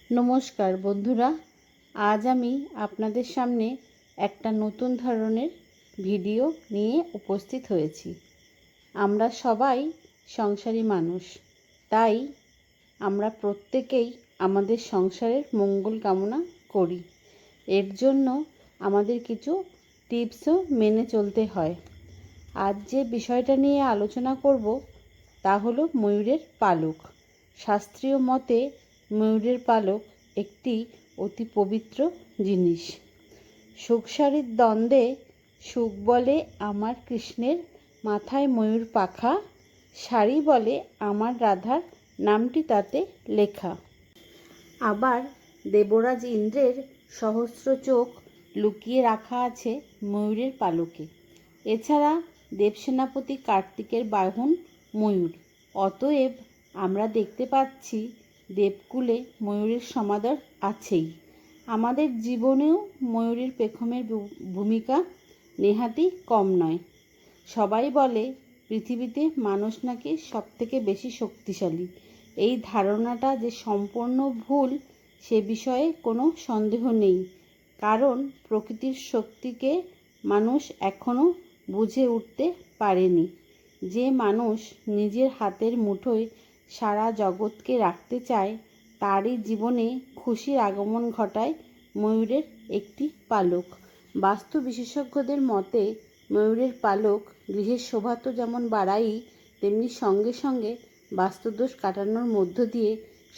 নমস্কার বন্ধুরা, আজ আমি আপনাদের সামনে একটা নতুন ধরনের ভিডিও নিয়ে উপস্থিত হয়েছি। আমরা সবাই সংসারী মানুষ, তাই আমরা প্রত্যেকেই আমাদের সংসারের মঙ্গল কামনা করি। এর জন্য আমাদের কিছু টিপসও মেনে চলতে হয়। আজ যে বিষয়টা নিয়ে আলোচনা করব তা হলো ময়ূরের পালক। শাস্ত্রীয় মতে ময়ূরের পালক একটি অতি পবিত্র জিনিস। সুখসারীর দ্বন্দ্বে সুখ বলে আমার কৃষ্ণের মাথায় ময়ূর পাখা, শাড়ি বলে আমার রাধার নামটি তাতে লেখা। আবার দেবরাজ ইন্দ্রের সহস্র চোখ লুকিয়ে রাখা আছে ময়ূরের পালকে। এছাড়া দেবসেনাপতি কার্তিকের বাহন ময়ূর। অতএব আমরা দেখতে পাচ্ছি দেবকুলে ময়ূরের সমাদর আছেই। আমাদের জীবনেও ময়ূরের পেখমের ভূমিকা নেহাতি কম নয়। সবাই বলে পৃথিবীতে মানুষ নাকি সবথেকে বেশি শক্তিশালী। এই ধারণাটা যে সম্পূর্ণ ভুল সে বিষয়ে কোনো সন্দেহ নেই, কারণ প্রকৃতির শক্তিকে মানুষ এখনও বুঝে উঠতে পারেনি। যে মানুষ নিজের হাতের মুঠোয় সারা জগৎকে রাখতে চায় তারই জীবনে খুশির আগমন ঘটায় ময়ূরের একটি পালক। বাস্তু বিশেষজ্ঞদের মতে ময়ূরের পালক গৃহের শোভা তো যেমন বাড়ায়ই, তেমনি সঙ্গে সঙ্গে বাস্তুদোষ কাটানোর মধ্য দিয়ে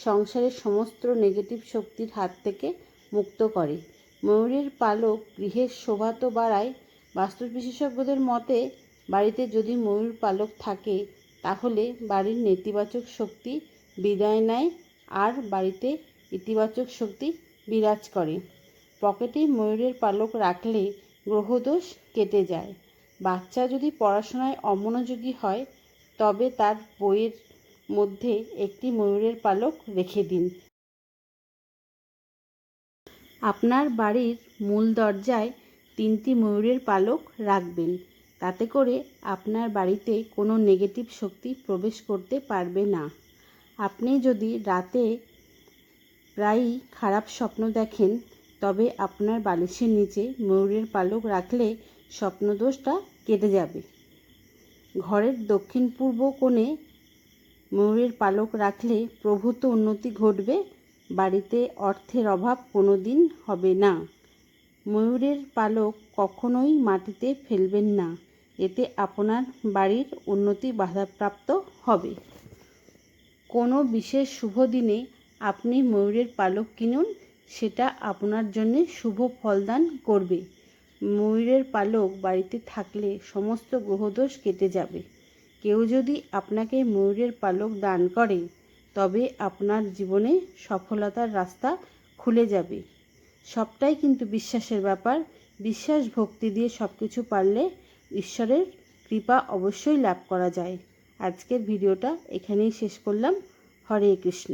সংসারের সমস্ত নেগেটিভ শক্তির হাত থেকে মুক্ত করে। ময়ূরের পালক গৃহের শোভা তো বাড়ায়, বাস্তু বিশেষজ্ঞদের মতে বাড়িতে যদি ময়ূর পালক থাকে তাহলে বাড়ির নেতিবাচক শক্তি বিদায় নেয় আর বাড়িতে ইতিবাচক শক্তি বিরাজ করে। পকেটে ময়ূরের পালক রাখলে গ্রহদোষ কেটে যায়। বাচ্চা যদি পড়াশোনায় অমনোযোগী হয় তবে তার বইয়ের মধ্যে একটি ময়ূরের পালক রেখে দিন। আপনার বাড়ির মূল দরজায় 3টি ময়ূরের পালক রাখবেন। তাতে করে আপনার বাড়িতে কোনো নেগেটিভ শক্তি প্রবেশ করতে পারবে না। আপনি যদি রাতে প্রায়ই খারাপ স্বপ্ন দেখেন তবে আপনার বালিশের নিচে ময়ূরের পালক রাখলে স্বপ্নদোষটা কেটে যাবে। ঘরের দক্ষিণ পূর্ব কোণে ময়ূরের পালক রাখলে প্রভূত উন্নতি ঘটবে, বাড়িতে অর্থের অভাব কোনো দিন হবে না। ময়ূরের পালক কখনোই মাটিতে ফেলবেন না, এতে আপনার বাড়ির উন্নতি বাধাপ্রাপ্ত হবে। কোনো বিশেষ শুভ দিনে আপনি ময়ূরের পালক কিনুন, সেটা আপনার জন্য শুভ ফলদান করবে। ময়ূরের পালক বাড়িতে থাকলে সমস্ত গ্রহদোষ কেটে যাবে। কেউ যদি আপনাকে ময়ূরের পালক দান করে তবে আপনার জীবনে সফলতার রাস্তা খুলে যাবে। সবটাই কিন্তু বিশ্বাসের ব্যাপার। বিশ্বাস ভক্তি দিয়ে সব কিছু পারলে ঈশ্বরের কৃপা অবশ্যই লাভ করা যায়। আজকের ভিডিওটা এখানেই শেষ করলাম। হরে কৃষ্ণ।